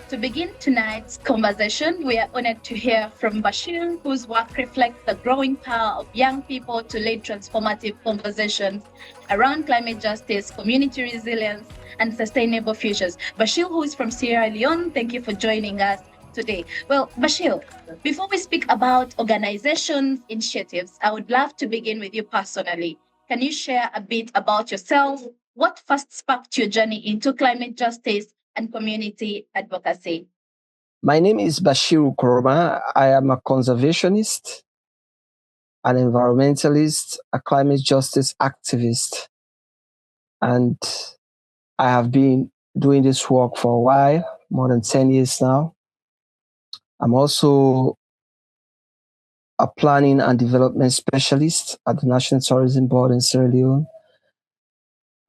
To begin tonight's conversation, we are honored to hear from Bashir, whose work reflects the growing power of young people to lead transformative conversations around climate justice, community resilience, and sustainable futures. Bashir, who is from Sierra Leone, thank you for joining us today. Well, Bashir, before we speak about organizations, initiatives, I would love to begin with you personally. Can you share a bit about yourself? What first sparked your journey into climate justice and community advocacy? My name is Bashiru Koroma. I am a conservationist, an environmentalist, a climate justice activist, and I have been doing this work for a while, more than 10 years now. I'm also a planning and development specialist at the National Tourism Board in Sierra Leone,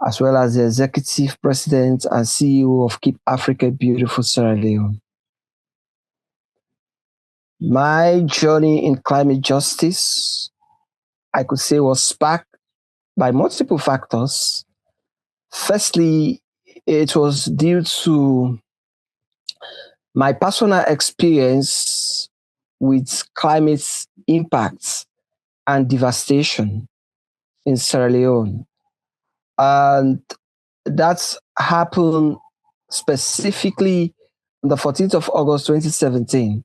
as well as the executive president and CEO of Keep Africa Beautiful Sierra Leone. My journey in climate justice, I could say, was sparked by multiple factors. Firstly, it was due to my personal experience with climate impacts and devastation in Sierra Leone. And that's happened specifically on the 14th of August 2017.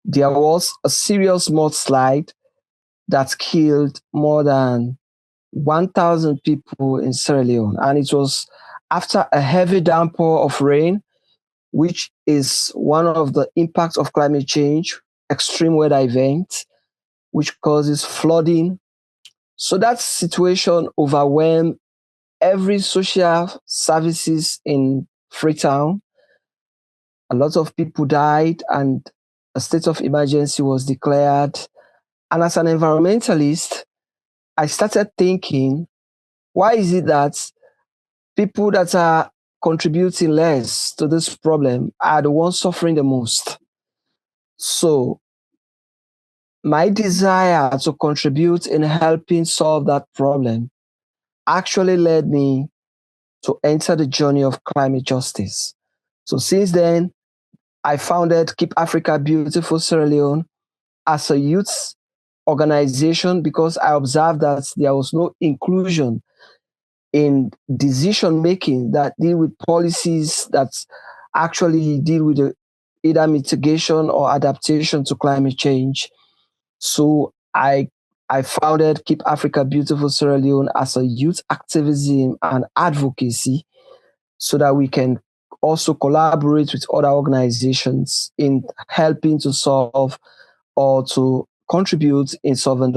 There was a serious mudslide that killed more than 1,000 people in Sierra Leone. And it was after a heavy downpour of rain, which is one of the impacts of climate change, extreme weather events, which causes flooding. So that situation overwhelmed every social services in Freetown. A lot of people died and a state of emergency was declared. And as an environmentalist, I started thinking, why is it that people that are contributing less to this problem are the ones suffering the most? So my desire to contribute in helping solve that problem actually led me to enter the journey of climate justice. So since then, I founded Keep Africa Beautiful Sierra Leone as a youth organization because I observed that there was no inclusion in decision making that deal with policies that actually deal with either mitigation or adaptation to climate change. So I founded Keep Africa Beautiful Sierra Leone as a youth activism and advocacy so that we can also collaborate with other organizations in helping to solve or to contribute in solving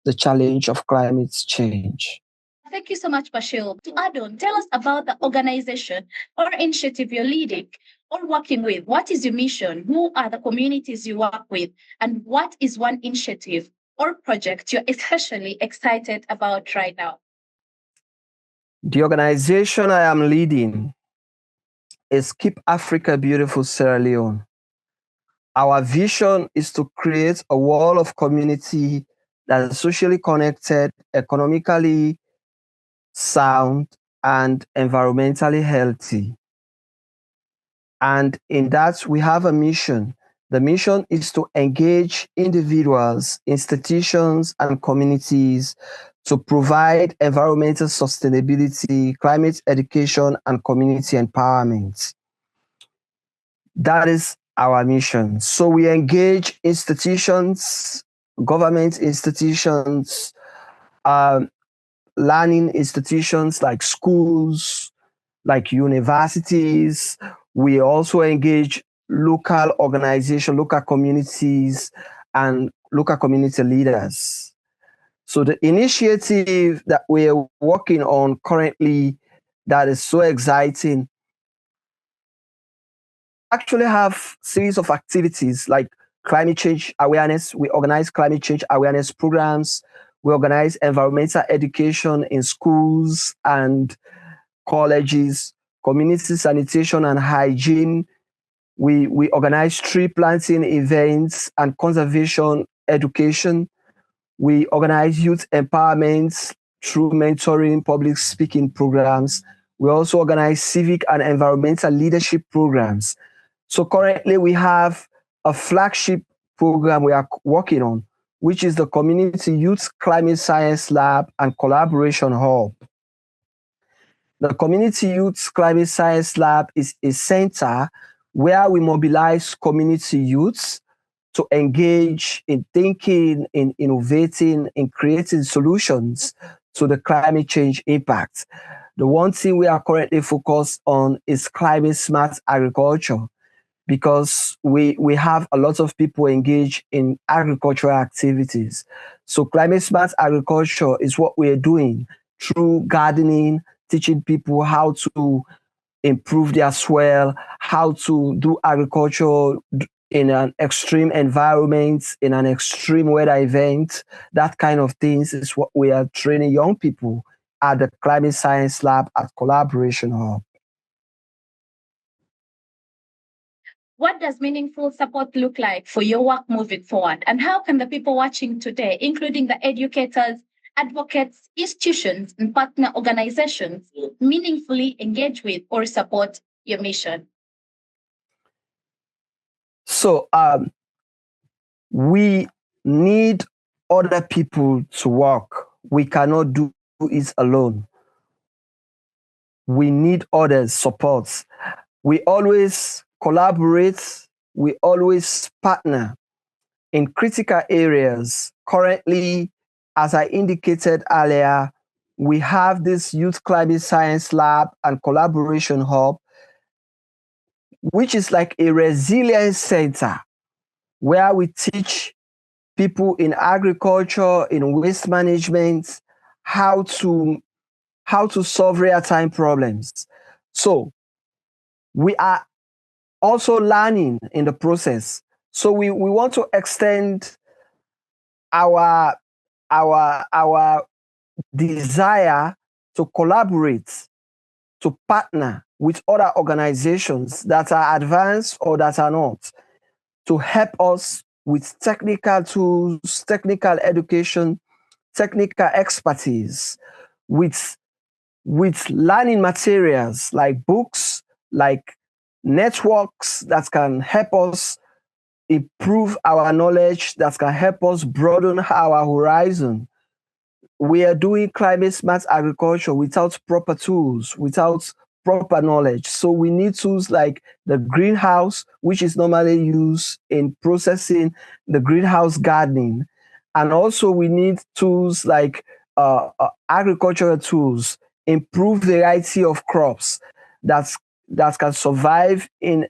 the challenge of climate change. Thank you so much, Bashir. To add on, tell us about the organization or initiative you're leading or working with. What is your mission? Who are the communities you work with? And what is one initiative or project you're especially excited about right now? The organization I am leading is Keep Africa Beautiful Sierra Leone. Our vision is to create a wall of community that is socially connected, economically sound, and environmentally healthy. And in that, we have a mission. The mission is to engage individuals, institutions, and communities to provide environmental sustainability, climate education, and community empowerment. That is our mission. So we engage institutions, government institutions, learning institutions like schools, like universities. We also engage local organizations, local communities, and local community leaders. So the initiative that we're working on currently that is so exciting actually have series of activities like climate change awareness. We organize climate change awareness programs. We organize environmental education in schools and colleges, community sanitation and hygiene. We organize tree planting events and conservation education. We organize youth empowerment through mentoring, public speaking programs. We also organize civic and environmental leadership programs. So currently we have a flagship program we are working on, which is the Community Youth Climate Science Lab and Collaboration Hub. The Community Youth Climate Science Lab is a center where we mobilize community youths to engage in thinking, in innovating, in creating solutions to the climate change impact. The one thing we are currently focused on is climate smart agriculture, because we have a lot of people engaged in agricultural activities. So climate smart agriculture is what we're doing through gardening, teaching people how to improve their soil, how to do agriculture in an extreme environment, in an extreme weather event. That kind of things is what we are training young people at the Climate Science Lab at Collaboration Hub. What does meaningful support look like for your work moving forward? And how can the people watching today, including the educators, advocates, institutions, and partner organizations, meaningfully engage with or support your mission? So we need other people to work. We cannot do it alone. We need others' support. We always collaborate. We always partner in critical areas. Currently, as I indicated earlier, we have this Youth Climate Science Lab and Collaboration Hub, which is like a resilience center where we teach people in agriculture, in waste management, how to solve real-time problems. So we are also learning in the process. So we want to extend our desire to collaborate, to partner with other organizations that are advanced or that are not, to help us with technical tools, technical education, technical expertise, with learning materials like books, like networks that can help us improve our knowledge, that can help us broaden our horizon. We are doing climate smart agriculture without proper tools, without proper knowledge. So we need tools like the greenhouse, which is normally used in processing the greenhouse gardening. And also we need tools like agricultural tools, improve variety of crops that can survive in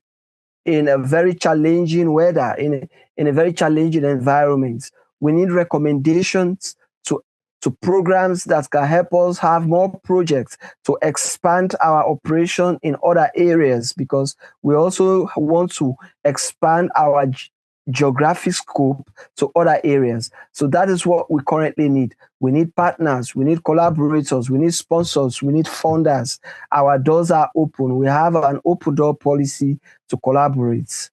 a very challenging weather, in a very challenging environment. We need recommendations to programs that can help us have more projects to expand our operation in other areas, because we also want to expand our geographic scope to other areas. So that is what we currently need. We need partners, we need collaborators, we need sponsors, we need funders. Our doors are open. We have an open door policy to collaborate.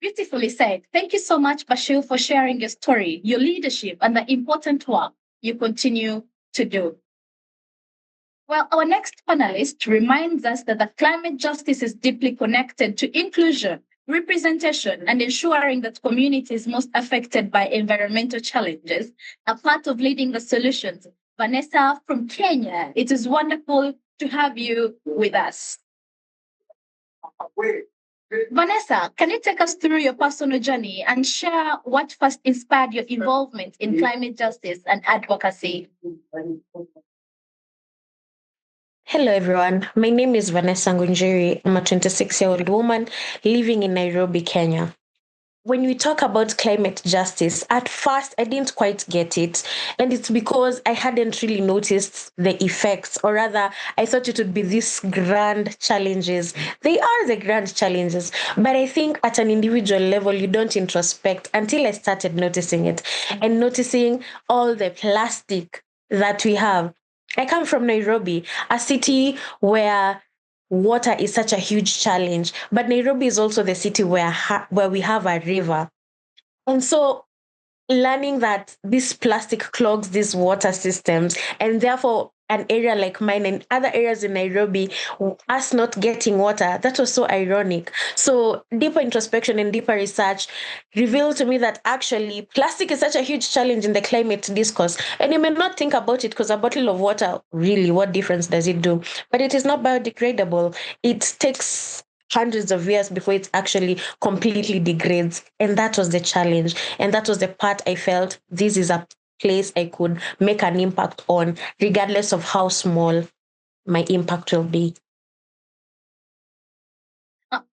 Beautifully said. Thank you so much, Bashir, for sharing your story, your leadership, and the important work you continue to do. Well, our next panelist reminds us that the climate justice is deeply connected to inclusion, representation, and ensuring that communities most affected by environmental challenges are part of leading the solutions. Vanessa from Kenya, it is wonderful to have you with us. Vanessa, can you take us through your personal journey and share what first inspired your involvement in climate justice and advocacy? Hello, everyone. My name is Vanessa Ngunjiri. I'm a 26-year-old woman living in Nairobi, Kenya. When we talk about climate justice, at first I didn't quite get it. And it's because I hadn't really noticed the effects, or rather, I thought it would be these grand challenges. They are the grand challenges. But I think at an individual level, you don't introspect until I started noticing it and noticing all the plastic that we have. I come from Nairobi, a city where water is such a huge challenge, but Nairobi is also the city where we have a river. And so learning that this plastic clogs these water systems, and therefore an area like mine and other areas in Nairobi, us not getting water, that was so ironic. So deeper introspection and deeper research revealed to me that actually plastic is such a huge challenge in the climate discourse. And you may not think about it because a bottle of water, really, what difference does it do? But it is not biodegradable. It takes hundreds of years before it actually completely degrades. And that was the challenge. And that was the part I felt this is a place I could make an impact on, regardless of how small my impact will be.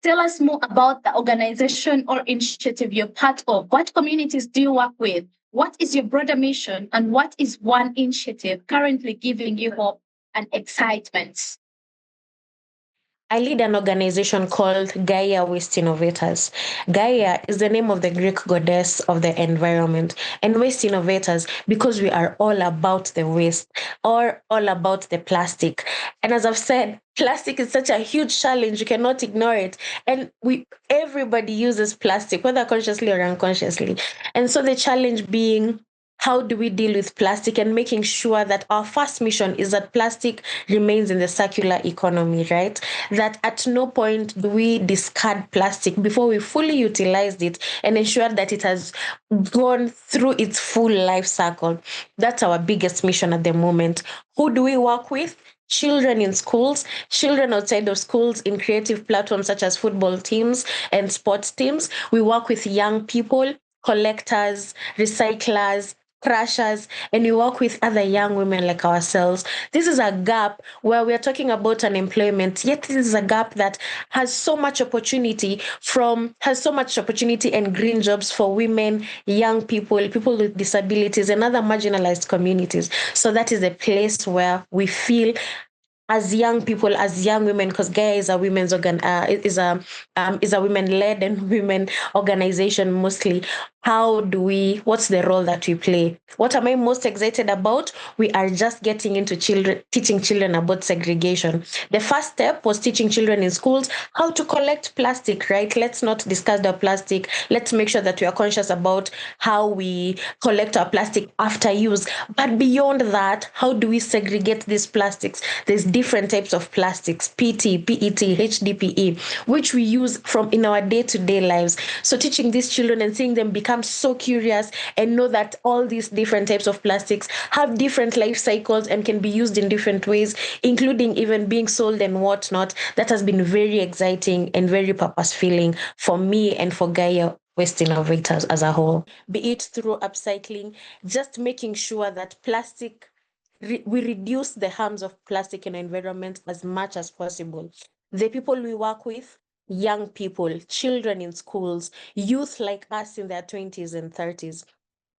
Tell us more about the organization or initiative you're part of. What communities do you work with? What is your broader mission? And what is one initiative currently giving you hope and excitement? I lead an organization called Gaia Waste Innovators. Gaia is the name of the Greek goddess of the environment, and Waste Innovators because we are all about the waste or all about the plastic. And as I've said, plastic is such a huge challenge, you cannot ignore it. And everybody uses plastic, whether consciously or unconsciously. And so the challenge being, how do we deal with plastic and making sure that our first mission is that plastic remains in the circular economy, right? That at no point do we discard plastic before we fully utilized it and ensure that it has gone through its full life cycle. That's our biggest mission at the moment. Who do we work with? Children in schools, children outside of schools in creative platforms such as football teams and sports teams. We work with young people, collectors, recyclers, crushers, and we work with other young women like ourselves. This is a gap where we are talking about unemployment, yet this is a gap that has so much opportunity and green jobs for women, young people, people with disabilities, and other marginalized communities. So that is a place where we feel as young people, as young women, because Gaia is a women's is a women-led and women organization mostly. What's the role that we play? What am I most excited about? We are just getting into teaching children about segregation. The first step was teaching children in schools how to collect plastic, right? Let's not discuss the plastic. Let's make sure that we are conscious about how we collect our plastic after use. But beyond that, how do we segregate these plastics? There's different types of plastics, PT, PET, HDPE, which we use in our day-to-day lives. So teaching these children and seeing them become so curious and know that all these different types of plastics have different life cycles and can be used in different ways, including even being sold and whatnot. That has been very exciting and very purpose-filling for me and for Gaia Waste Innovators as a whole, be it through upcycling, just making sure that we reduce the harms of plastic in the environment as much as possible. The people we work with, young people, children in schools, youth like us in their 20s and 30s,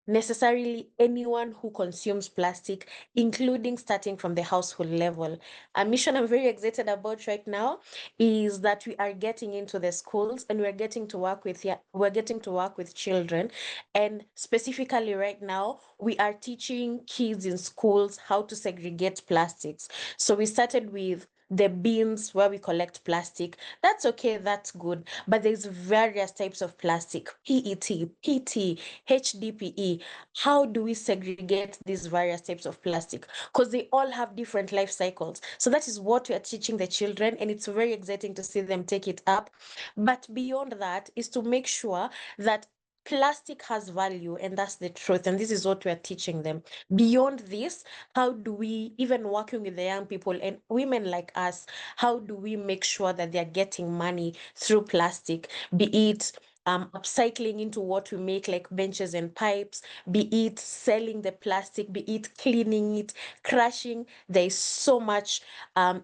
necessarily anyone who consumes plastic, including starting from the household level. A mission I'm very excited about right now is that we are getting into the schools and we're getting to work with children. And specifically right now, we are teaching kids in schools how to segregate plastics. So we started with the bins where we collect plastic. That's okay, that's good. But there's various types of plastic, PET, PT, HDPE. How do we segregate these various types of plastic? Because they all have different life cycles. So that is what we are teaching the children, and it's very exciting to see them take it up. But beyond that is to make sure that plastic has value, and that's the truth. And this is what we're teaching them. Beyond this, how do we, even working with the young people and women like us, how do we make sure that they're getting money through plastic, be it upcycling into what we make, like benches and pipes, be it selling the plastic, be it cleaning it, crushing. There is so much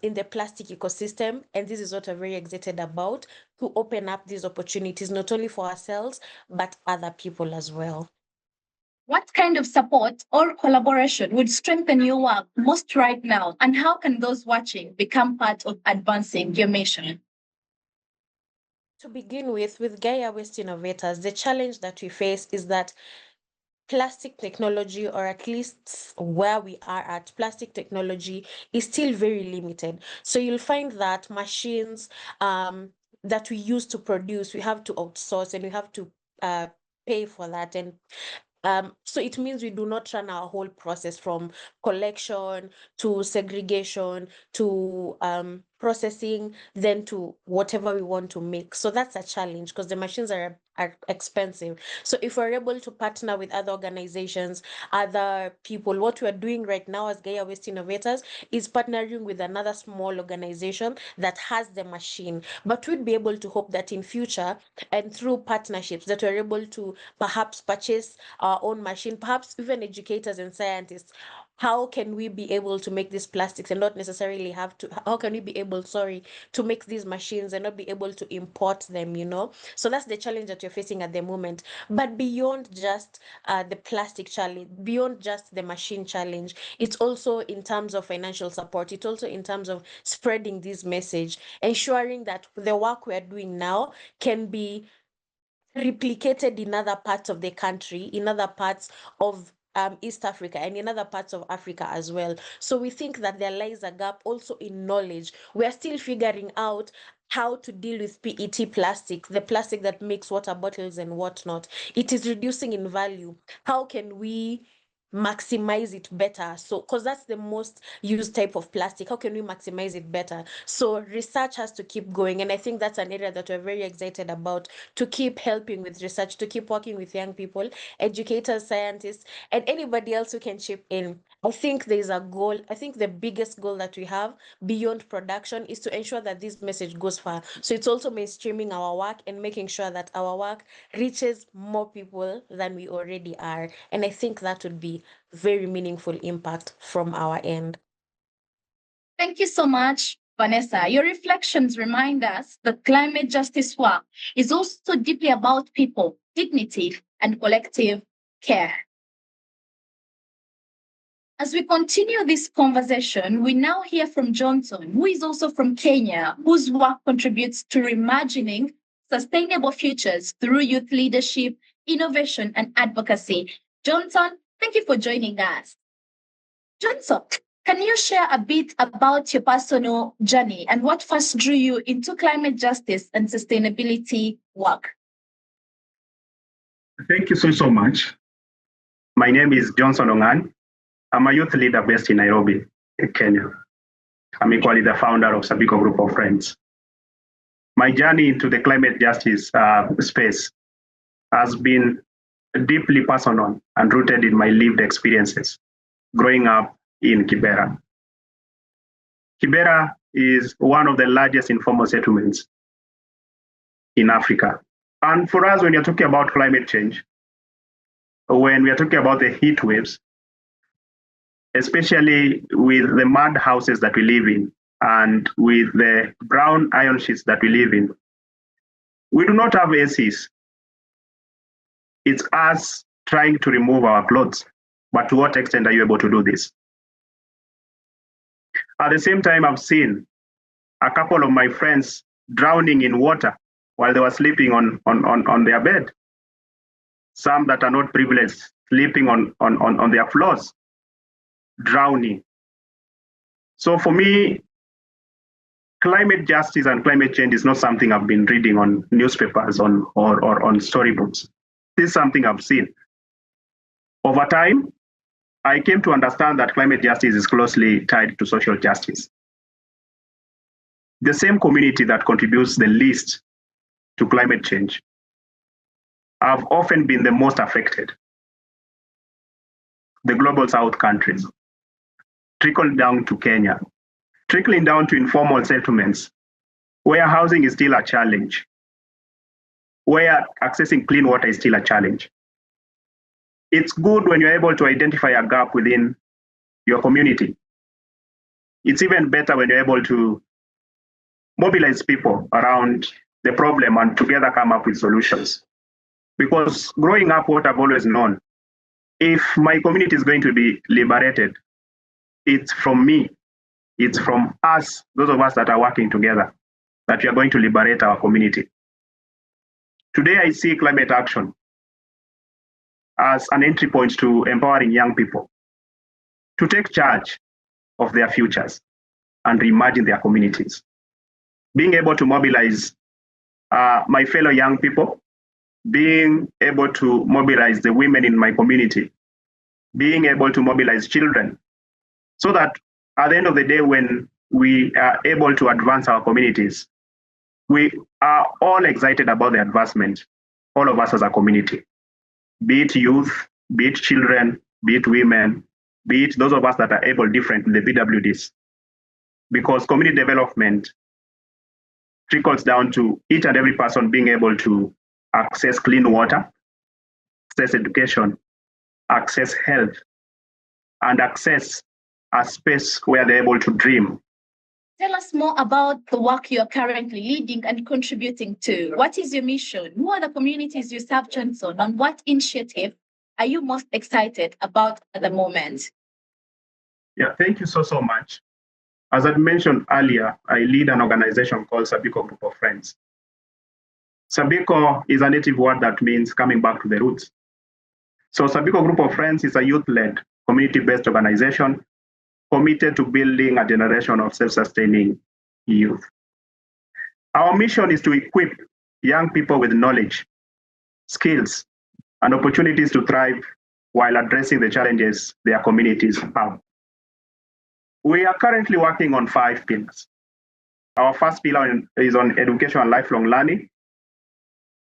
in the plastic ecosystem, and this is what I'm very excited about, to open up these opportunities, not only for ourselves, but other people as well. What kind of support or collaboration would strengthen your work most right now? And how can those watching become part of advancing your mission? To begin with Gaia Waste Innovators, the challenge that we face is that plastic technology, or at least where we are at, plastic technology is still very limited. So you'll find that machines that we use to produce, we have to outsource and we have to pay for that. And So it means we do not run our whole process from collection to segregation to processing, then to whatever we want to make. So that's a challenge because the machines are expensive. So if we're able to partner with other organizations, other people, what we're doing right now as Gaia Waste Innovators is partnering with another small organization that has the machine. But we'd be able to hope that in future and through partnerships that we're able to perhaps purchase our own machine, perhaps even educators and scientists. How can we be able to make these plastics and not necessarily have to, how can we be able, sorry, to make these machines and not be able to import them, you know? So that's the challenge that you're facing at the moment. But beyond just the plastic challenge, beyond just the machine challenge, it's also in terms of financial support. It's also in terms of spreading this message, ensuring that the work we're doing now can be replicated in other parts of the country, in other parts of East Africa and in other parts of Africa as well. So we think that there lies a gap also in knowledge. We are still figuring out how to deal with PET plastic, the plastic that makes water bottles and whatnot. It is reducing in value. How can we maximize it better? So because that's the most used type of plastic, how can we maximize it better? So research has to keep going, and I think that's an area that we're very excited about, to keep helping with research, to keep working with young people, educators, scientists, and anybody else who can chip in. I think there's a goal. I think the biggest goal that we have beyond production is to ensure that this message goes far. So it's also mainstreaming our work and making sure that our work reaches more people than we already are. And I think that would be very meaningful impact from our end. Thank you so much, Vanessa. Your reflections remind us that climate justice work is also deeply about people, dignity, and collective care. As we continue this conversation, we now hear from Johnson, who is also from Kenya, whose work contributes to reimagining sustainable futures through youth leadership, innovation, and advocacy. Johnson, thank you for joining us. Johnson, can you share a bit about your personal journey and what first drew you into climate justice and sustainability work? Thank you so much. My name is Johnson Ongan. I'm a youth leader based in Nairobi, Kenya. I'm equally the founder of Sabico Group of Friends. My journey into the climate justice space has been deeply personal and rooted in my lived experiences growing up in Kibera. Kibera is one of the largest informal settlements in Africa. And for us, when you're talking about climate change, when we are talking about the heat waves, especially with the mud houses that we live in and with the brown iron sheets that we live in, we do not have ACs. It's us trying to remove our clothes. But to what extent are you able to do this? At the same time, I've seen a couple of my friends drowning in water while they were sleeping on their bed. Some that are not privileged, sleeping on their floors, drowning. So for me, climate justice and climate change is not something I've been reading on newspapers or on storybooks. This is something I've seen. Over time, I came to understand that climate justice is closely tied to social justice. The same community that contributes the least to climate change have often been the most affected. The global south countries, trickle down to Kenya, trickling down to informal settlements, where housing is still a challenge, where accessing clean water is still a challenge. It's good when you're able to identify a gap within your community. It's even better when you're able to mobilize people around the problem and together come up with solutions. Because growing up, what I've always known, if my community is going to be liberated, it's from me, it's from us, those of us that are working together, that we are going to liberate our community. Today, I see climate action as an entry point to empowering young people to take charge of their futures and reimagine their communities. Being able to mobilize my fellow young people being able to mobilize the women in my community, being able to mobilize children, so that at the end of the day, when we are able to advance our communities, we are all excited about the advancement, all of us as a community, be it youth, be it children, be it women, be it those of us that are able different in the BWDs. Because community development trickles down to each and every person being able to access clean water, access education, access health, and access a space where they're able to dream. Tell us more about the work you're currently leading and contributing to. What is your mission? Who are the communities you serve, Johnson? And what initiative are you most excited about at the moment? Yeah, thank you so much. As I mentioned earlier, I lead an organization called Sabiko Group of Friends. Sabiko is a native word that means coming back to the roots. So Sabiko Group of Friends is a youth-led, community-based organization committed to building a generation of self-sustaining youth. Our mission is to equip young people with knowledge, skills, and opportunities to thrive while addressing the challenges their communities have. We are currently working on 5 pillars. Our first pillar is on education and lifelong learning.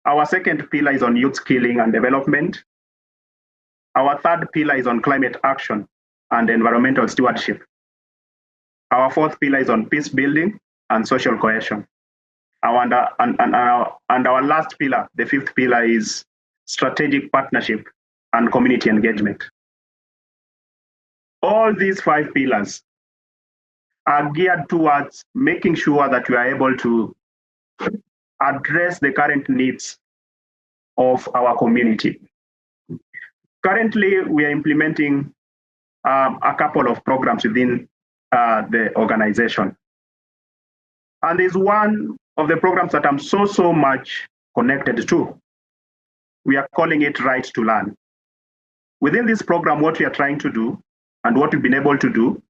Our second pillar is on youth skilling and development. Our third pillar is on climate action and environmental stewardship. Our fourth pillar is on peace building and social cohesion. And our last pillar, the fifth pillar, is strategic partnership and community engagement. All these 5 pillars are geared towards making sure that we are able to address the current needs of our community. Currently, we are implementing a couple of programs within the organization. And there's one of the programs that I'm so much connected to. We are calling it Right to Learn. Within this program, what we are trying to do and what we've been able to do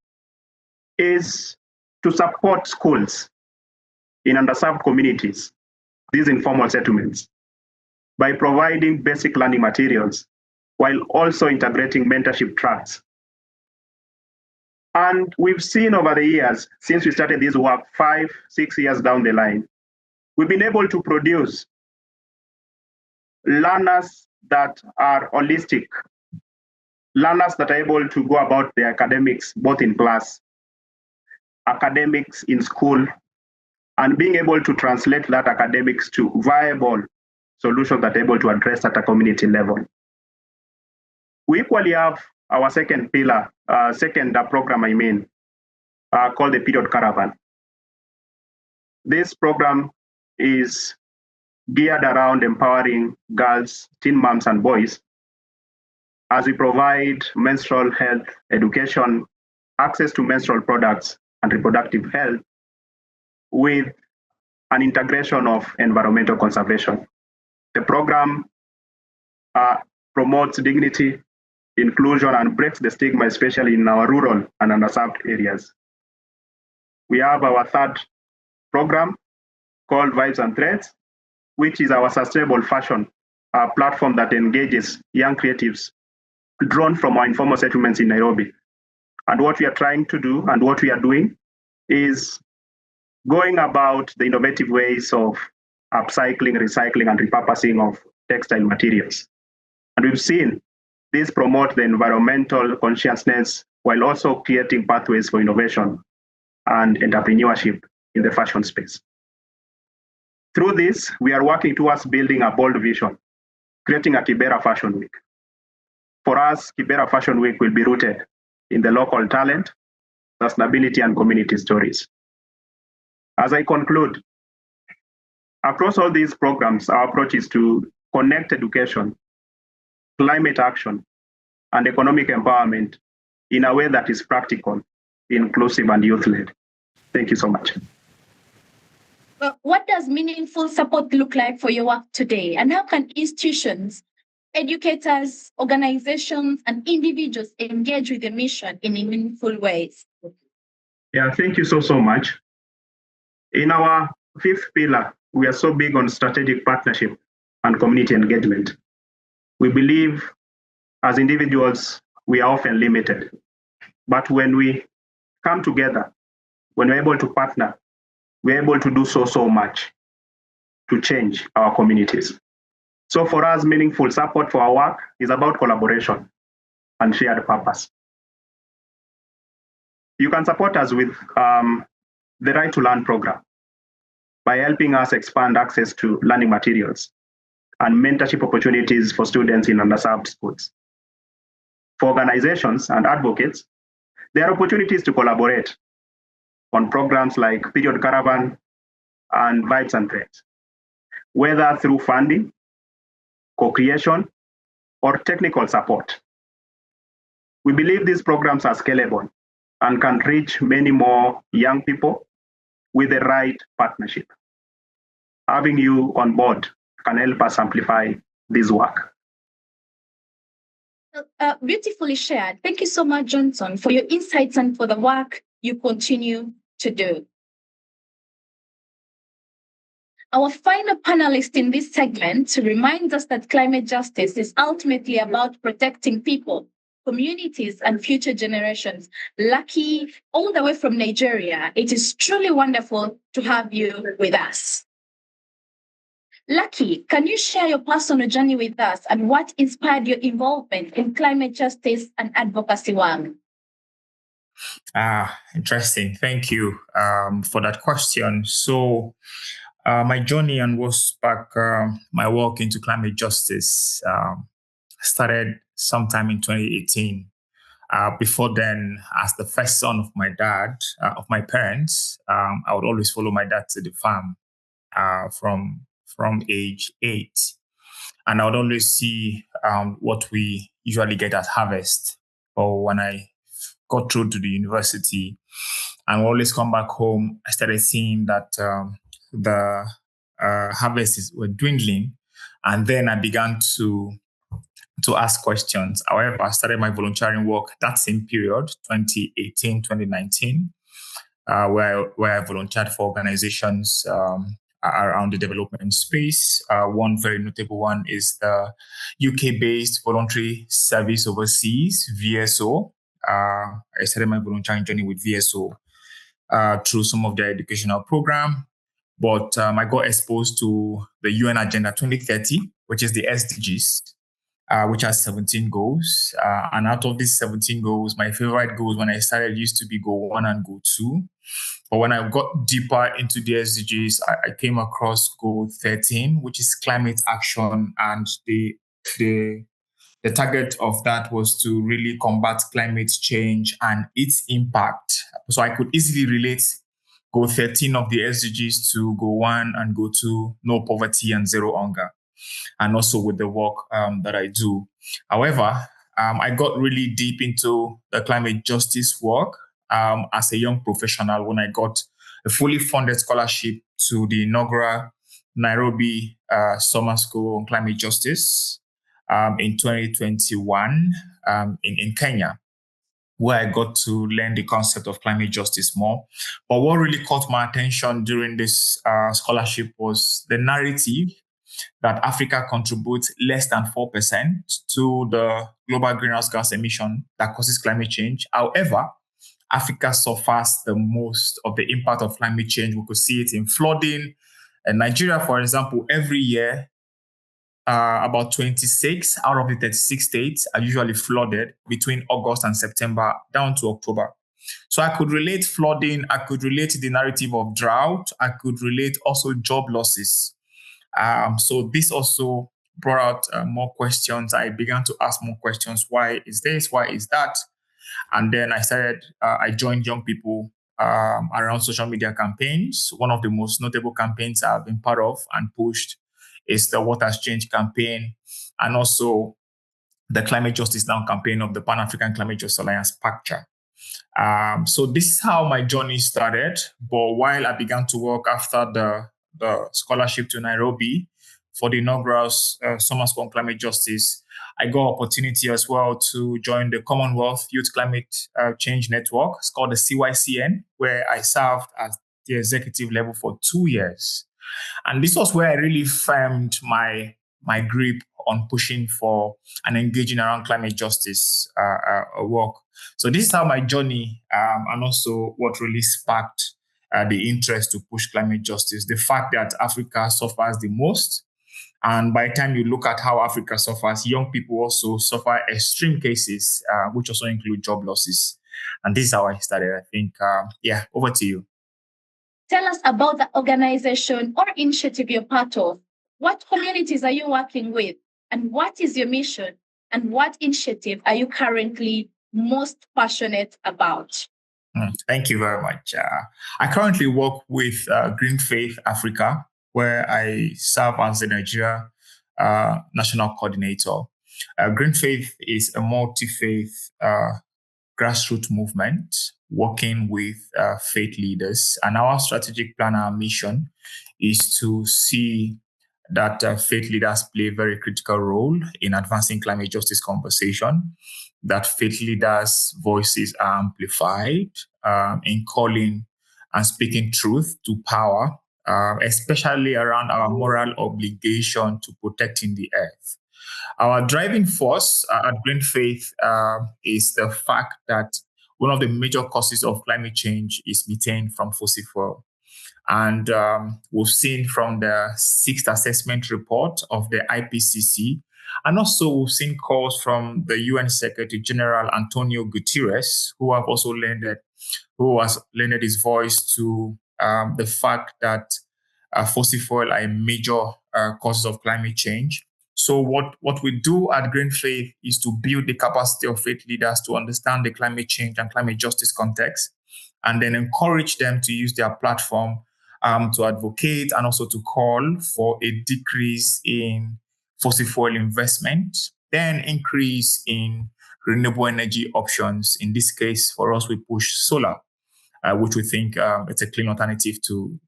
is to support schools in underserved communities, these informal settlements, by providing basic learning materials while also integrating mentorship tracks. And we've seen over the years, since we started this work 5-6 years down the line, we've been able to produce learners that are holistic, learners that are able to go about their academics, both in class, academics in school, and being able to translate that academics to viable solutions that are able to address at a community level. We equally have our second pillar, program, called the Period Caravan. This program is geared around empowering girls, teen moms, and boys as we provide menstrual health education, access to menstrual products, and reproductive health with an integration of environmental conservation. The program promotes dignity, inclusion, and breaks the stigma, especially in our rural and underserved areas. We have our third program called Vibes and Threads, which is our sustainable fashion platform that engages young creatives drawn from our informal settlements in Nairobi. And what we are trying to do and what we are doing is going about the innovative ways of upcycling, recycling, and repurposing of textile materials. And we've seen this promote the environmental consciousness while also creating pathways for innovation and entrepreneurship in the fashion space. Through this, we are working towards building a bold vision, creating a Kibera Fashion Week. For us, Kibera Fashion Week will be rooted in the local talent, sustainability, and community stories. As I conclude, across all these programs, our approach is to connect education, climate action, and economic empowerment in a way that is practical, inclusive, and youth-led. Thank you so much. Well, what does meaningful support look like for your work today? And how can institutions, educators, organizations, and individuals engage with the mission in meaningful ways? Yeah, thank you so much. In our fifth pillar, we are so big on strategic partnership and community engagement. We believe as individuals, we are often limited. But when we come together, when we're able to partner, we're able to do so much to change our communities. So for us, meaningful support for our work is about collaboration and shared purpose. You can support us with the Right to Learn program by helping us expand access to learning materials and mentorship opportunities for students in underserved schools. For organizations and advocates, there are opportunities to collaborate on programs like Period Caravan and Vibes and Trends, whether through funding, co-creation, or technical support. We believe these programs are scalable and can reach many more young people with the right partnership. Having you on board can help us amplify this work. Beautifully shared. Thank you so much, Johnson, for your insights and for the work you continue to do. Our final panelist in this segment reminds us that climate justice is ultimately about protecting people, communities, and future generations. Lucky, all the way from Nigeria, it is truly wonderful to have you with us. Lucky, can you share your personal journey with us and what inspired your involvement in climate justice and advocacy work? Interesting. Thank you for that question. So, my journey and what sparked my work into climate justice started sometime in 2018. Before then, as the first son of my dad, of my parents, I would always follow my dad to the farm from age 8. And I would always see what we usually get at harvest. Or when I got through to the university and always come back home, I started seeing that the harvests were dwindling. And then I began to ask questions. However, I started my volunteering work that same period, 2018, 2019, where I volunteered for organizations around the development space. One very notable one is the UK-based Voluntary Service Overseas, VSO. I started my volunteering journey with VSO through some of their educational program. But I got exposed to the UN Agenda 2030, which is the SDGs, which has 17 goals. And out of these 17 goals, my favorite goals when I started used to be goal 1 and goal 2. But when I got deeper into the SDGs, I came across goal 13, which is climate action. And the target of that was to really combat climate change and its impact. So I could easily relate goal 13 of the SDGs to goal 1 and goal 2, no poverty and zero hunger, and also with the work that I do. However, I got really deep into the climate justice work as a young professional when I got a fully funded scholarship to the inaugural Nairobi Summer School on Climate Justice in 2021 in Kenya, where I got to learn the concept of climate justice more. But what really caught my attention during this scholarship was the narrative that Africa contributes less than 4% to the global greenhouse gas emission that causes climate change. However, Africa suffers the most of the impact of climate change. We could see it in flooding. In Nigeria, for example, every year, about 26 out of the 36 states are usually flooded between August and September down to October. So I could relate flooding, I could relate the narrative of drought, I could relate also job losses. So this also brought out more questions. I began to ask more questions. Why is this? Why is that? And then I joined young people around social media campaigns. One of the most notable campaigns I've been part of and pushed is the Waters Change campaign, and also the Climate Justice Now campaign of the Pan-African Climate Justice Alliance, PACTRA. So this is how my journey started. But while I began to work after the scholarship to Nairobi for the inaugural Summer School on Climate Justice, I got opportunity as well to join the Commonwealth Youth Climate Change Network. It's called the CYCN, where I served at the executive level for 2 years. And this was where I really firmed my my grip on pushing for and engaging around climate justice work. So this is how my journey and also what really sparked the interest to push climate justice. The fact that Africa suffers the most, and by the time you look at how Africa suffers, young people also suffer extreme cases, which also include job losses. And this is how I started. I think, over to you. Tell us about the organization or initiative you're part of. What communities are you working with? And what is your mission? And what initiative are you currently most passionate about? Thank you very much. I currently work with Green Faith Africa, where I serve as the Nigeria National Coordinator. Green Faith is a multi-faith grassroots movement working with faith leaders. And our strategic plan, our mission is to see that faith leaders play a very critical role in advancing climate justice conversation, that faith leaders' voices are amplified in calling and speaking truth to power, especially around our moral obligation to protecting the earth. Our driving force at Green Faith is the fact that one of the major causes of climate change is methane from fossil fuel. And we've seen from the sixth assessment report of the IPCC, and also we've seen calls from the UN Secretary General Antonio Guterres, who has lended his voice to the fact that fossil fuel are a major cause of climate change. So what we do at Green Faith is to build the capacity of faith leaders to understand the climate change and climate justice context, and then encourage them to use their platform to advocate and also to call for a decrease in fossil fuel investment, then increase in renewable energy options. In this case, for us, we push solar, which we think it's a clean alternative to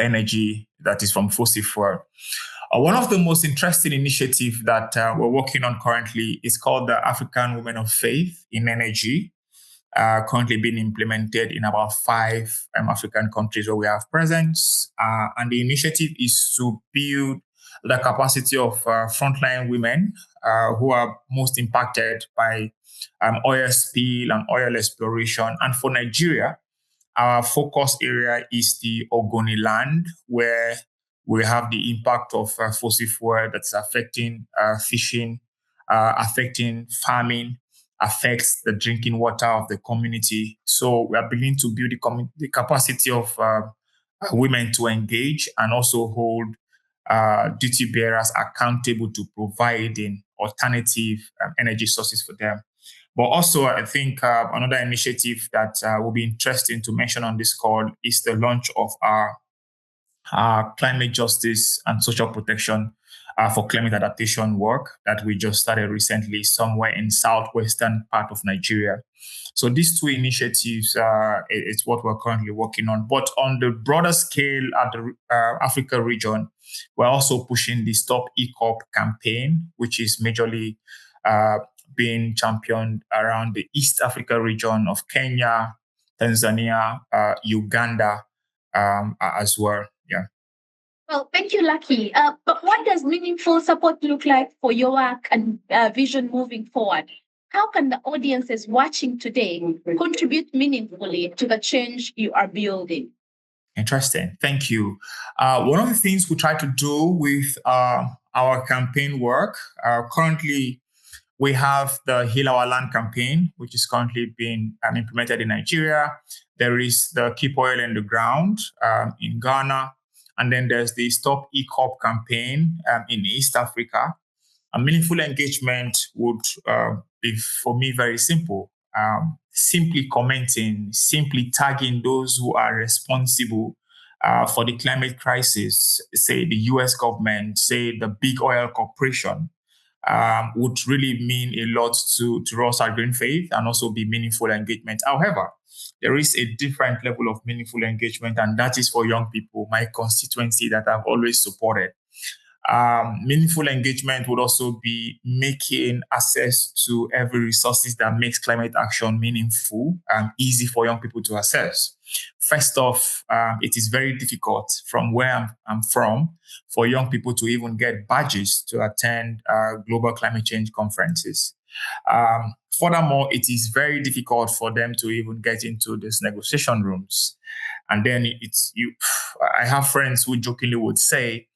energy that is from fossil fuel. One of the most interesting initiatives that we're working on currently is called the African Women of Faith in Energy, currently being implemented in about 5 African countries where we have presence. And the initiative is to build the capacity of frontline women who are most impacted by oil spill and oil exploration. And for Nigeria, our focus area is the Ogoni land, where we have the impact of fossil fuel that's affecting fishing, affecting farming, affects the drinking water of the community. So we are beginning to build the capacity of women to engage and also hold duty bearers accountable to providing alternative energy sources for them. But also, I think another initiative that will be interesting to mention on this call is the launch of our climate justice and social protection for climate adaptation work that we just started recently somewhere in southwestern part of Nigeria. So these 2 initiatives, it's what we're currently working on. But on the broader scale at the Africa region, we're also pushing the Stop EACOP campaign, which is majorly being championed around the East Africa region of Kenya, Tanzania, Uganda as well. Yeah. Well, thank you, Lucky. But what does meaningful support look like for your work and vision moving forward? How can the audiences watching today contribute meaningfully to the change you are building? Interesting. Thank you. One of the things we try to do with our campaign work, currently we have the Heal Our Land campaign, which is currently being implemented in Nigeria. There is the Keep Oil in the Ground in Ghana. And then there's the Stop EACOP campaign in East Africa. A meaningful engagement would be, for me, very simple. Simply commenting, simply tagging those who are responsible for the climate crisis, say the US government, say the big oil corporation, would really mean a lot to us at Green Faith and also be meaningful engagement. However, there is a different level of meaningful engagement, and that is for young people, my constituency that I've always supported. Meaningful engagement would also be making access to every resources that makes climate action meaningful and easy for young people to access. First off, it is very difficult from where I'm from for young people to even get badges to attend global climate change conferences. Furthermore, it is very difficult for them to even get into these negotiation rooms. And then I have friends who jokingly would say,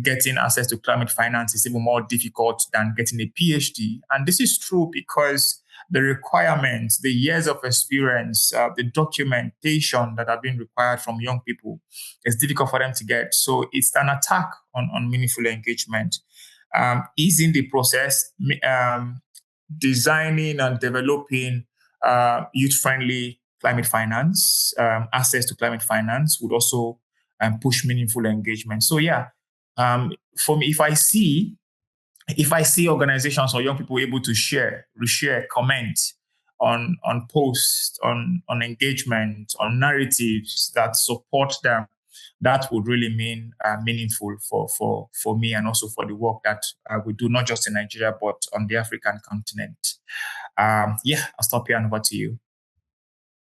getting access to climate finance is even more difficult than getting a PhD. And this is true because the requirements, the years of experience, the documentation that have been required from young people is difficult for them to get. So it's an attack on meaningful engagement. Easing the process, designing and developing youth-friendly climate finance, access to climate finance would also push meaningful engagement. So yeah, for me, if I see organizations or young people able to reshare, comment on posts, on engagement, on narratives that support them, that would really mean meaningful for me and also for the work that we do, not just in Nigeria, but on the African continent. I'll stop here and over to you.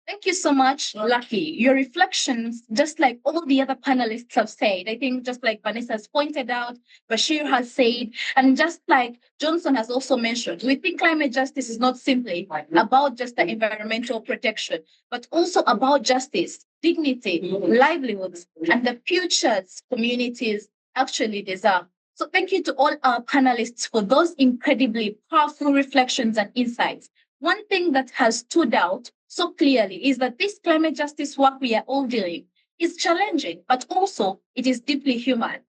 Thank you so much, Lucky. Your reflections, just like all the other panelists have said, I think just like Vanessa has pointed out, Bashir has said, and just like Johnson has also mentioned, we think climate justice is not simply about just the environmental protection, but also about justice, dignity, livelihoods, and the futures communities actually deserve. So thank you to all our panelists for those incredibly powerful reflections and insights. One thing that has stood out so clearly is that this climate justice work we are all doing is challenging, but also it is deeply human.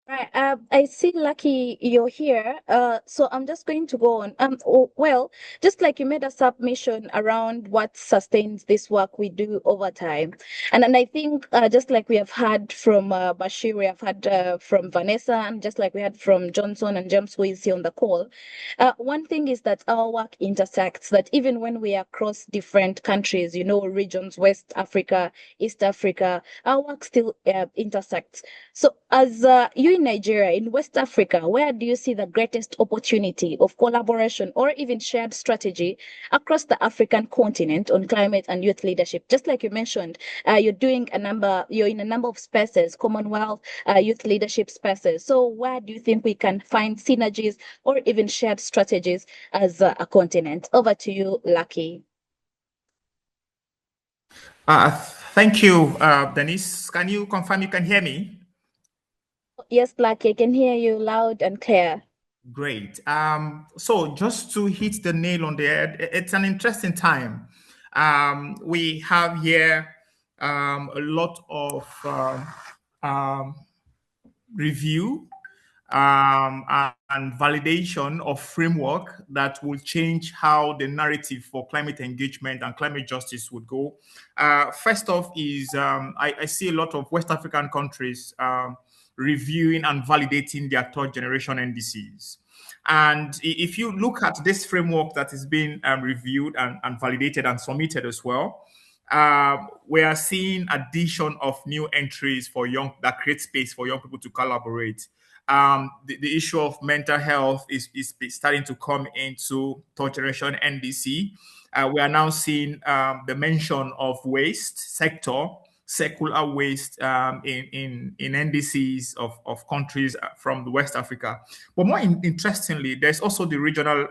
Right. I see, Lucky, you're here. So I'm just going to go on. Well, just like you made a submission around what sustains this work we do over time, and I think just like we have heard from Bashir, we have heard from Vanessa, and just like we had from Johnson and James, who is here on the call. One thing is that our work intersects. That even when we are across different countries, regions, West Africa, East Africa, our work still intersects. So, as you in Nigeria, in West Africa, where do you see the greatest opportunity of collaboration or even shared strategy across the African continent on climate and youth leadership? Just like you mentioned, you're in a number of spaces, Commonwealth, youth leadership spaces. So, where do you think we can find synergies or even shared strategies as a continent? Over to you, Lucky. Thank you, Denise. Can you confirm you can hear me? Yes, Lucky, I can hear you loud and clear. Great. So just to hit the nail on the head, it's an interesting time. We have here a lot of review and validation of framework that will change how the narrative for climate engagement and climate justice would go. First off is I see a lot of West African countries reviewing and validating their third generation NDCs. And if you look at this framework that is being reviewed and validated and submitted as well, we are seeing addition of new entries that create space for young people to collaborate. The issue of mental health is starting to come into third generation NDC. We are now seeing the mention of waste sector, circular waste in NDCs of countries from West Africa. But more interestingly, there's also the regional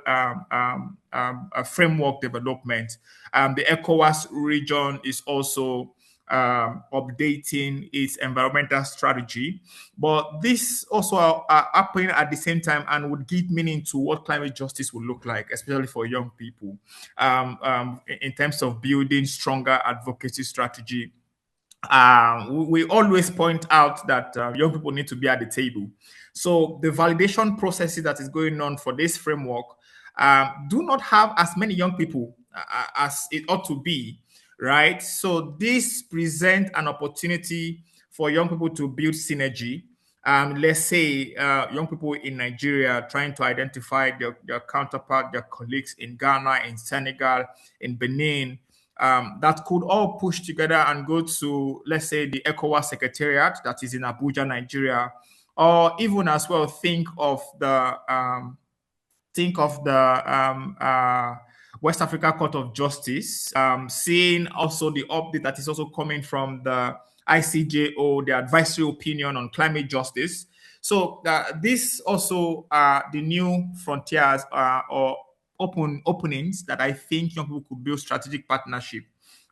framework development. The ECOWAS region is also updating its environmental strategy. But this also are happening at the same time and would give meaning to what climate justice would look like, especially for young people, in terms of building stronger advocacy strategy. We always point out that young people need to be at the table. So the validation processes that is going on for this framework do not have as many young people as it ought to be, right? So this presents an opportunity for young people to build synergy. Let's say young people in Nigeria trying to identify their counterpart, their colleagues in Ghana, in Senegal, in Benin, that could all push together and go to, let's say, the ECOWAS Secretariat that is in Abuja, Nigeria, or even as well think of the West Africa Court of Justice, seeing also the update that is also coming from the ICJO, the advisory opinion on climate justice. So this also are the new frontiers or openings that I think young people could build strategic partnership,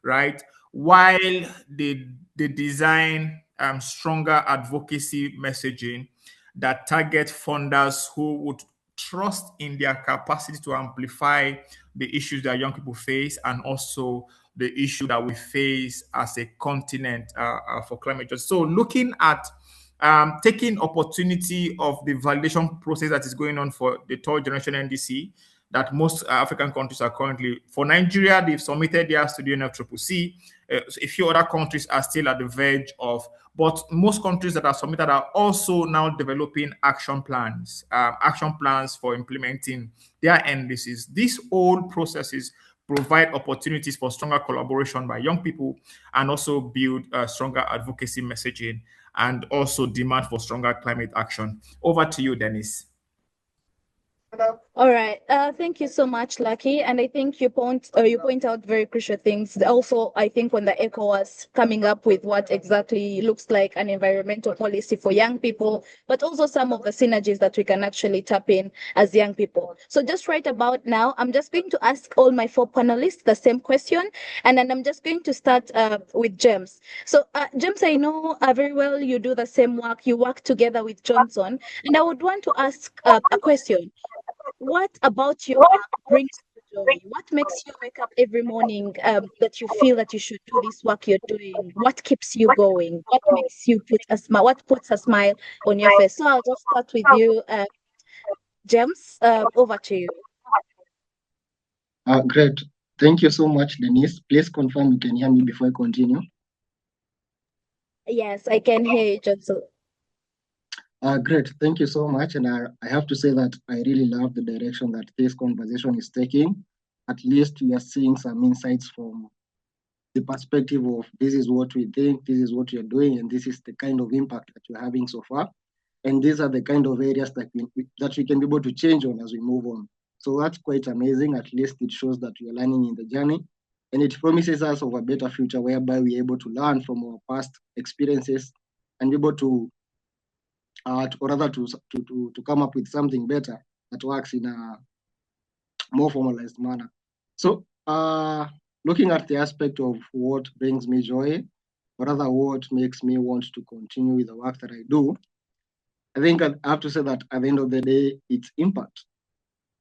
right? While they design stronger advocacy messaging that target funders who would trust in their capacity to amplify the issues that young people face and also the issue that we face as a continent for climate justice. So looking at taking opportunity of the validation process that is going on for the third generation NDC that most African countries are currently. For Nigeria, they've submitted theirs to the UNFCCC. A few other countries are still at the verge of, but most countries that are submitted are also now developing action plans for implementing their NDCs. These whole processes provide opportunities for stronger collaboration by young people and also build stronger advocacy messaging and also demand for stronger climate action. Over to you, Dennis. All right. Thank you so much, Lucky. And I think you point out very crucial things. Also, I think when the ECOWAS coming up with what exactly looks like an environmental policy for young people, but also some of the synergies that we can actually tap in as young people. So just right about now, I'm just going to ask all my 4 panelists the same question, and then I'm just going to start with James. So James, I know very well you do the same work. You work together with Johnson, and I would want to ask a question. What about your work brings you joy? What makes you wake up every morning that you feel that you should do this work you're doing? What keeps you going? What makes you put a smile? What puts a smile on your face? So I'll just start with you, James. Over to you. Great. Thank you so much, Denise. Please confirm you can hear me before I continue. Yes, I can hear you, Johnson. Great. Thank you so much. And I have to say that I really love the direction that this conversation is taking. At least we are seeing some insights from the perspective of this is what we think, this is what you're doing, and this is the kind of impact that you're having so far. And these are the kind of areas that we can be able to change on as we move on. So that's quite amazing. At least it shows that we are learning in the journey. And it promises us of a better future whereby we're able to learn from our past experiences and be able to come up with something better that works in a more formalized manner. So looking at the aspect of what brings me joy, or rather what makes me want to continue with the work that I do, I think I have to say that at the end of the day, it's impact.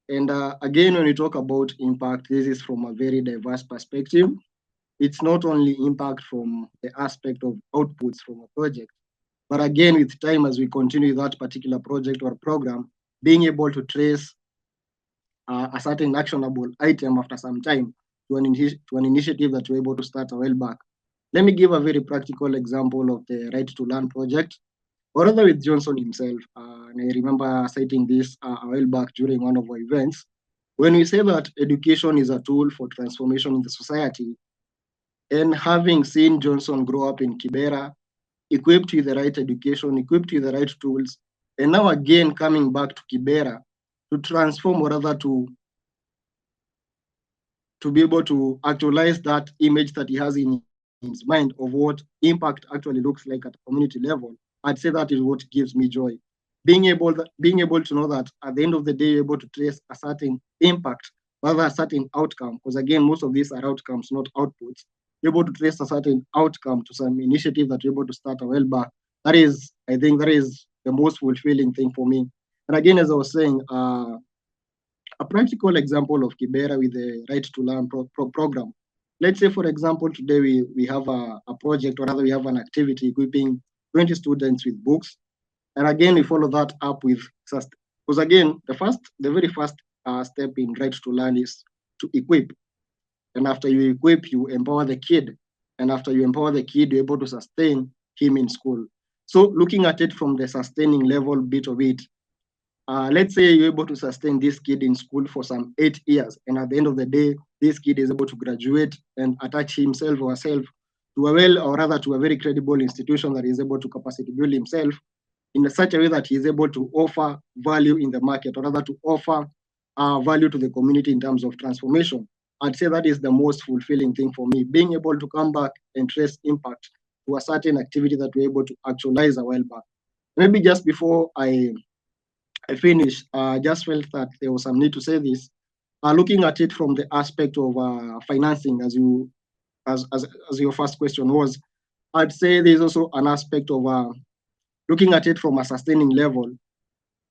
And again, when we talk about impact, this is from a very diverse perspective. It's not only impact from the aspect of outputs from a project, but again, with time, as we continue that particular project or program, being able to trace a certain actionable item after some time to an initiative that we're able to start a while back. Let me give a very practical example of the Right to Learn project, or rather with Johnson himself. And I remember citing this a while back during one of our events. When we say that education is a tool for transformation in the society, and having seen Johnson grow up in Kibera, equipped with the right education, equipped with the right tools, and now again coming back to Kibera to transform, or rather to be able to actualize that image that he has in his mind of what impact actually looks like at a community level. I'd say that is what gives me joy. Being able to know that at the end of the day, you're able to trace a certain impact, rather a certain outcome, because again, most of these are outcomes, not outputs. you're able to trace a certain outcome to some initiative that you're able to start a while back. That is, I think, that is the most fulfilling thing for me. And again, as I was saying, a practical example of Kibera with the Right to Learn program. Let's say, for example, today we have a project, or rather we have an activity equipping 20 students with books. And again, we follow that up with, because again, the very first step in Right to Learn is to equip. And after you equip, you empower the kid. And after you empower the kid, you're able to sustain him in school. So looking at it from the sustaining level bit of it, let's say you're able to sustain this kid in school for some 8 years. And at the end of the day, this kid is able to graduate and attach himself or herself to a to a very credible institution that is able to capacity build himself in such a way that he is able to offer value in the market, or rather to offer value to the community in terms of transformation. I'd say that is the most fulfilling thing for me, being able to come back and trace impact to a certain activity that we're able to actualize a while back. Maybe just before I finish, I just felt that there was some need to say this. Looking at it from the aspect of financing, as your first question was, I'd say there's also an aspect of looking at it from a sustaining level.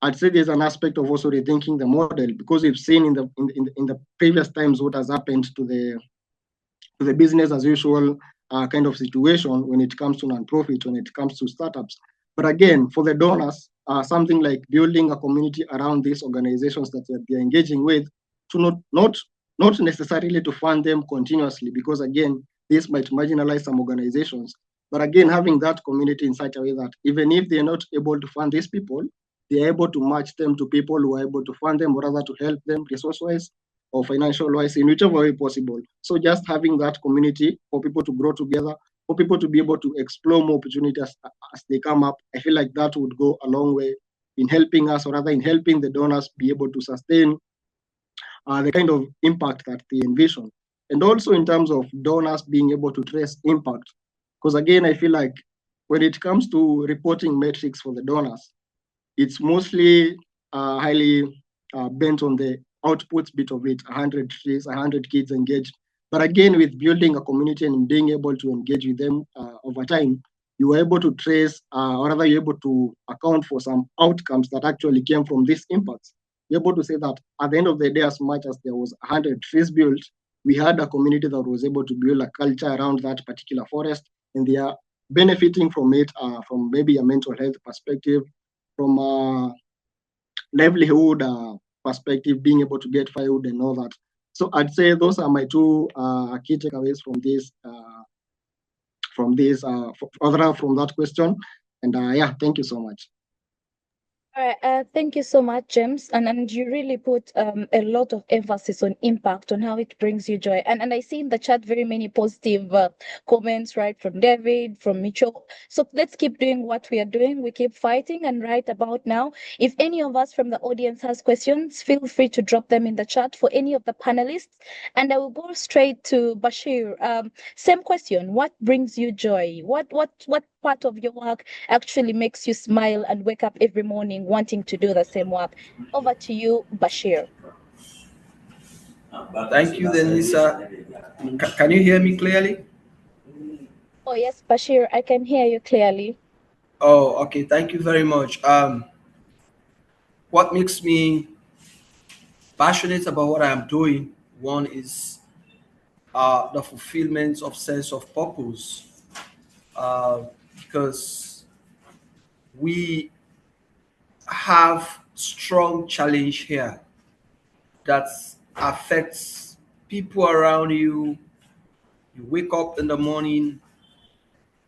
I'd say there's an aspect of also rethinking the model, because we've seen in the previous times what has happened to the business as usual kind of situation when it comes to nonprofit, when it comes to startups. But again, for the donors, something like building a community around these organizations that they're engaging with, to not necessarily to fund them continuously, because again, this might marginalize some organizations. But again, having that community in such a way that even if they're not able to fund these people, they're able to match them to people who are able to fund them, or rather to help them resource-wise or financial-wise in whichever way possible. So just having that community for people to grow together, for people to be able to explore more opportunities as they come up, I feel like that would go a long way in helping us, or rather in helping the donors be able to sustain the kind of impact that they envision. And also in terms of donors being able to trace impact, because again, I feel like when it comes to reporting metrics for the donors, it's mostly highly bent on the outputs bit of it, 100 trees, 100 kids engaged. But again, with building a community and being able to engage with them over time, you are able to trace, or rather you're able to account for some outcomes that actually came from these impacts. You're able to say that at the end of the day, as much as there was 100 trees built, we had a community that was able to build a culture around that particular forest, and they are benefiting from it from maybe a mental health perspective, from a livelihood perspective, being able to get firewood and all that. So I'd say those are my two key takeaways from that question. And yeah, thank you so much. All right, thank you so much, James. And you really put a lot of emphasis on impact, on how it brings you joy. And I see in the chat very many positive comments, right, from David, from Mitchell. So let's keep doing what we are doing. We keep fighting. And right about now, if any of us from the audience has questions, feel free to drop them in the chat for any of the panelists. And I will go straight to Bashir. Same question. What brings you joy? What part of your work actually makes you smile and wake up every morning wanting to do the same work? Over to you, Bashir. Thank you, Denisa. Can you hear me clearly? Oh, yes, Bashir, I can hear you clearly. Oh, okay. Thank you very much. What makes me passionate about what I'm doing, one is the fulfillment of sense of purpose, because we have strong challenge here that affects people around you. You wake up in the morning,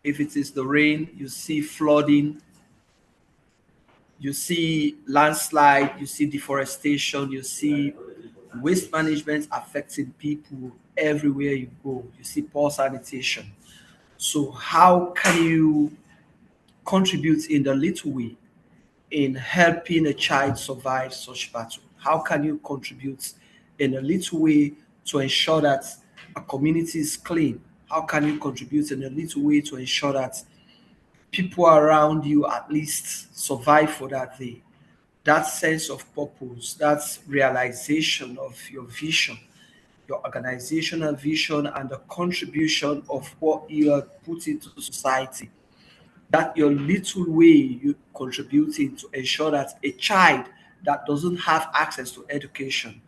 if it is the rain, you see flooding, you see landslide, you see deforestation, you see waste management affecting people everywhere you go. You see poor sanitation. So how can you contribute in the little way in helping a child survive such battle? How can you contribute in a little way to ensure that a community is clean? How can you contribute in a little way to ensure that people around you at least survive for that day? That sense of purpose, that realization of your vision, your organizational vision and the contribution of what you are putting to society. That your little way you contributing to ensure that a child that doesn't have access to education,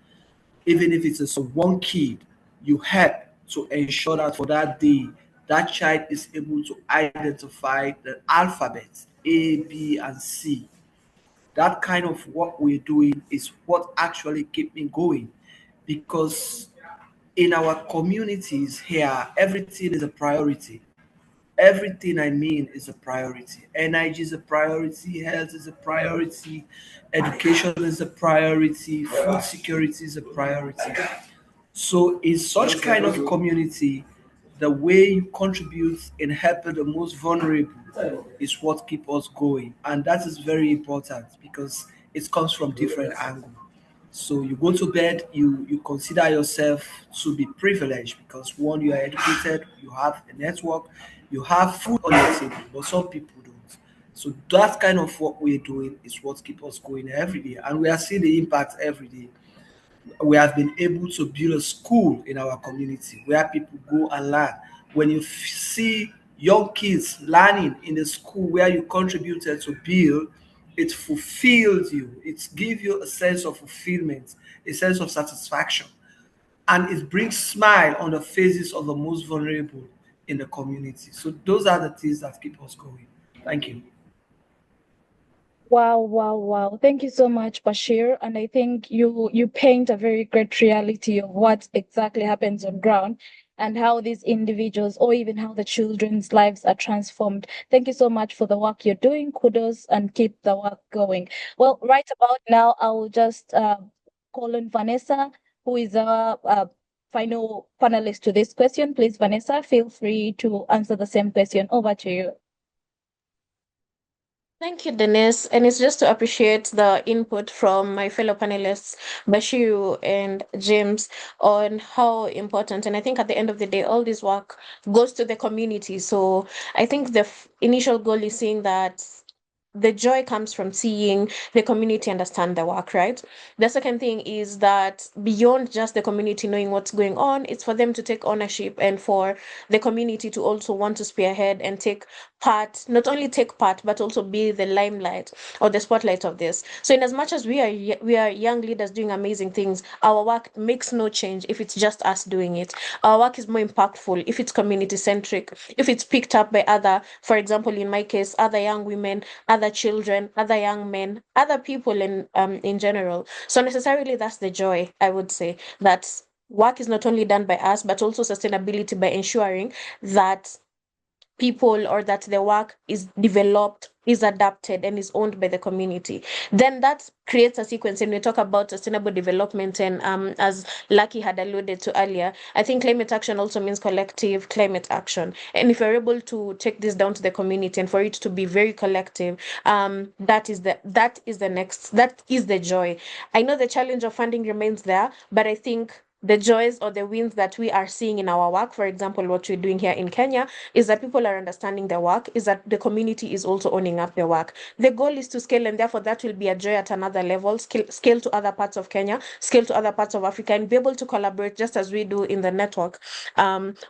even if it's just one kid, you help to ensure that for that day, that child is able to identify the alphabet A, B, and C. That kind of what we're doing is what actually keep me going, because in our communities here, everything is a priority. Everything I mean is a priority. Energy is a priority, health is a priority, education is a priority, food security is a priority. So in such kind of community, the way you contribute in helping the most vulnerable is what keeps us going. And that is very important because it comes from different angles. So you go to bed, you consider yourself to be privileged because one, you are educated, you have a network, you have food on your table, but some people don't. So that kind of what we're doing is what keeps us going every day. And we are seeing the impact every day. We have been able to build a school in our community where people go and learn. When you see young kids learning in the school where you contributed to build, it fulfills you. It gives you a sense of fulfillment, a sense of satisfaction, and it brings smile on the faces of the most vulnerable in the community. So those are the things that keep us going. Thank you. Wow, wow, wow. Thank you so much, Bashir. And I think you paint a very great reality of what exactly happens on ground and how these individuals or even how the children's lives are transformed. Thank you so much for the work you're doing. Kudos and keep the work going. Well, right about now, I will just call on Vanessa, who is our final panelist to this question. Please, Vanessa, feel free to answer the same question. Over to you. Thank you, Denise. And it's just to appreciate the input from my fellow panelists, Bashiru and James, on how important. And I think at the end of the day, all this work goes to the community. So I think the initial goal is seeing that the joy comes from seeing the community understand the work, right? The second thing is that beyond just the community knowing what's going on, it's for them to take ownership and for the community to also want to spearhead and take part, not only take part, but also be the limelight or the spotlight of this. So in as much as we are young leaders doing amazing things, our work makes no change if it's just us doing it. Our work is more impactful if it's community centric, if it's picked up by other, for example, in my case, other young women, other children, other young men, other people in general. So necessarily that's the joy, I would say, that work is not only done by us, but also sustainability by ensuring that people or that the work is developed, is adapted, and is owned by the community. Then that creates a sequence. And we talk about sustainable development, and as Lucky had alluded to earlier, I think climate action also means collective climate action. And if you're able to take this down to the community and for it to be very collective, that is the joy. I know the challenge of funding remains there, but I think the joys or the wins that we are seeing in our work, for example, what we're doing here in Kenya, is that people are understanding their work, is that the community is also owning up their work. The goal is to scale, and therefore that will be a joy at another level, scale to other parts of Kenya, scale to other parts of Africa, and be able to collaborate just as we do in the network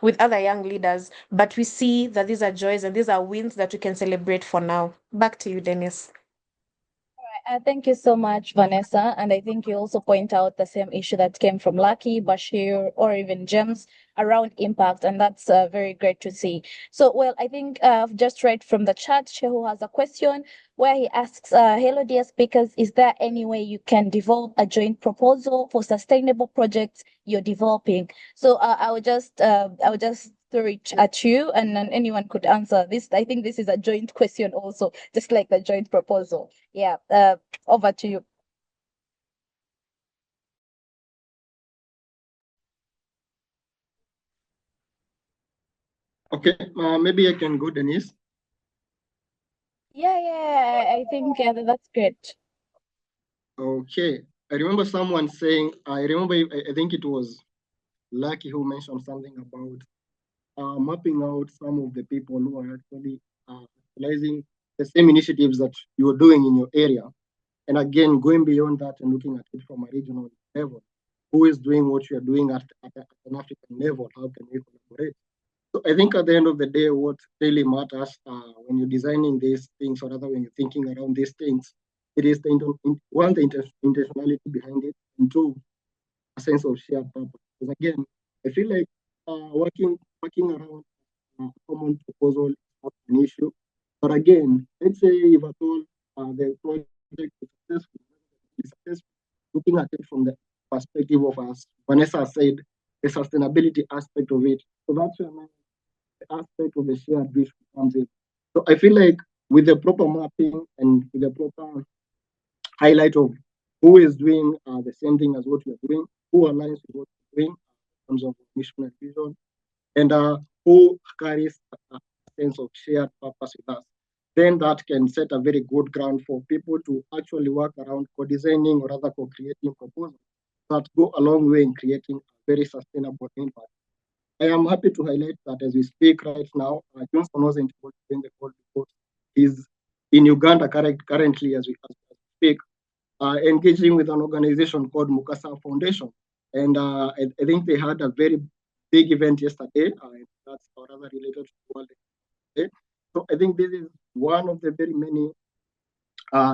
with other young leaders. But we see that these are joys and these are wins that we can celebrate for now. Back to you, Dennis. Thank you so much, Vanessa. And I think you also point out the same issue that came from Lucky, Bashir, or even James around impact. And that's very great to see. So, well, I think I've just read from the chat, Shehu has a question where he asks, hello, dear speakers, is there any way you can develop a joint proposal for sustainable projects you're developing? So I would just throw it at you, and then anyone could answer this. I think this is a joint question also, just like the joint proposal. Yeah, over to you. Okay, maybe I can go, Denise. Yeah, I think that's great. Okay, I remember someone saying, I think it was Lucky who mentioned something about mapping out some of the people who are actually realizing the same initiatives that you're doing in your area. And again, going beyond that and looking at it from a regional level, who is doing what you are doing at an African level? How can we collaborate? So I think at the end of the day, what really matters when you're designing these things, or rather when you're thinking around these things, it is the intentionality behind it, and two, a sense of shared purpose. Because again, I feel like working around a common proposal is not an issue. But again, let's say if at all the project is successful, looking at it from the perspective of, as Vanessa said, the sustainability aspect of it. So that's where the aspect of the shared vision comes in. So I feel like with the proper mapping and with the proper highlight of who is doing the same thing as what we are doing, who aligns with what we're doing in terms of mission and vision, and who carries a sense of shared purpose with us, then that can set a very good ground for people to actually work around co-designing or rather co-creating proposals that go a long way in creating a very sustainable impact. I am happy to highlight that as we speak right now, Johnson wasn't able to win the call because he's in Uganda currently as we speak, engaging with an organization called Mukasa Foundation. And I think they had a very big event yesterday. That's rather related to World Day. So I think this is one of the very many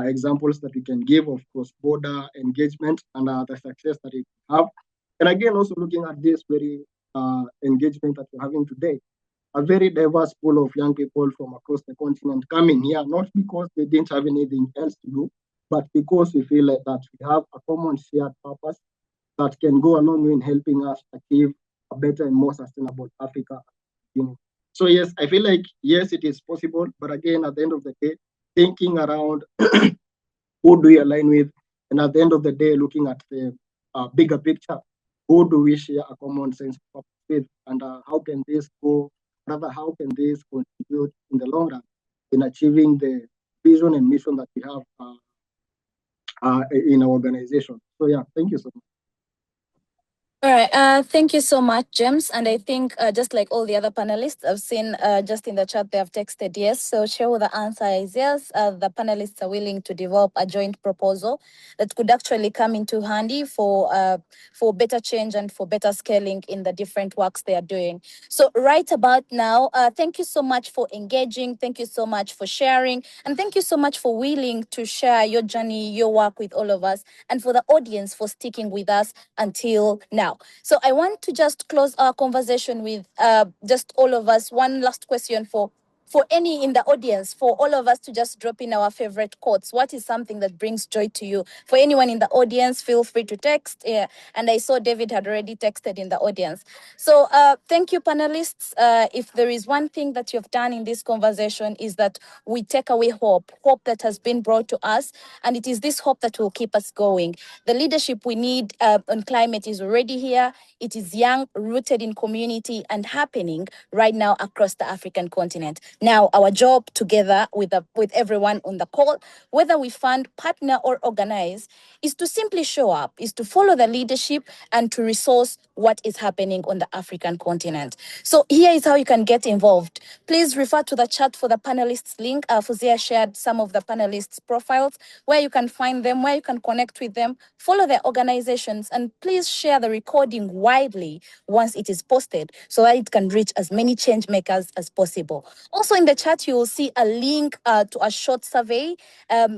examples that we can give of cross-border engagement and the success that it have. And again, also looking at this very engagement that we're having today, a very diverse pool of young people from across the continent coming here, not because they didn't have anything else to do, but because we feel like that we have a common shared purpose that can go a long way in helping us achieve a better and more sustainable Africa. So yes, I feel like, yes, it is possible, but again, at the end of the day, thinking around who do we align with, and at the end of the day, looking at the bigger picture, who do we share a common sense of with, and how can this go, rather, how can this contribute in the long run in achieving the vision and mission that we have in our organization. So yeah, thank you so much. All right. Thank you so much, James. And I think just like all the other panelists, I've seen just in the chat they have texted yes. So sure, the answer is yes. The panelists are willing to develop a joint proposal that could actually come into handy for better change and for better scaling in the different works they are doing. So right about now, thank you so much for engaging. Thank you so much for sharing. And thank you so much for willing to share your journey, your work with all of us, and for the audience for sticking with us until now. So I want to just close our conversation with just all of us. One last question for any in the audience, for all of us to just drop in our favorite quotes. What is something that brings joy to you? For anyone in the audience, feel free to text. Yeah. And I saw David had already texted in the audience. So thank you, panelists. If there is one thing that you've done in this conversation is that we take away hope that has been brought to us. And it is this hope that will keep us going. The leadership we need on climate is already here. It is young, rooted in community, and happening right now across the African continent. Now, our job together with everyone on the call, whether we fund, partner, or organize, is to simply show up, is to follow the leadership and to resource what is happening on the African continent. So here is how you can get involved. Please refer to the chat for the panelists link. Fuzia shared some of the panelists' profiles, where you can find them, where you can connect with them, follow their organizations, and please share the recording widely once it is posted so that it can reach as many change makers as possible. Also in the chat, you will see a link to a short survey,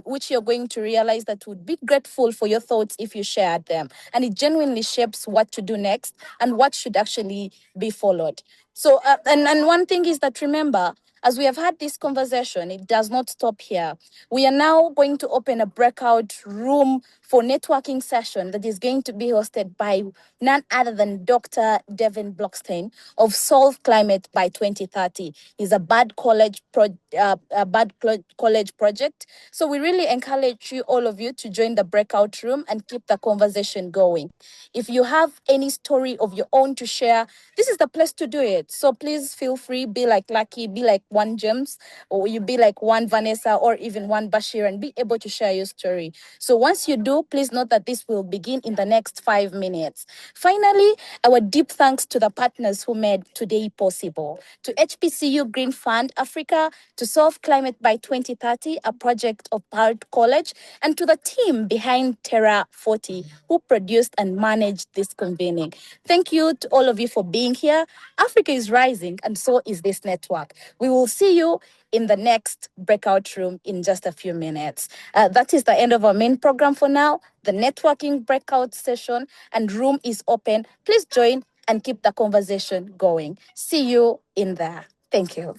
which you're going to realize that would be grateful for your thoughts if you shared them. And it genuinely shapes what to do next and what should actually be followed. So, and one thing is that, remember, as we have had this conversation, it does not stop here. We are now going to open a breakout room for networking session that is going to be hosted by none other than Dr. Devin Blockstein of Solve Climate by 2030. He's a bad college project. So we really encourage you, all of you, to join the breakout room and keep the conversation going. If you have any story of your own to share, this is the place to do it. So please feel free, be like Lucky, be like one James, or you be like one Vanessa, or even one Bashir, and be able to share your story. So once you do, Please note that this will begin in the next 5 minutes. Finally, our deep thanks to the partners who made today possible. To HPCU Green Fund Africa, to Solve Climate by 2030, a project of Bard College, and to the team behind Terra 40, who produced and managed this convening. Thank you to all of you for being here. Africa is rising, and so is this network. We will see you in the next breakout room in just a few minutes. That is the end of our main program for now. The networking breakout session and room is open. Please join and keep the conversation going. See you in there. Thank you.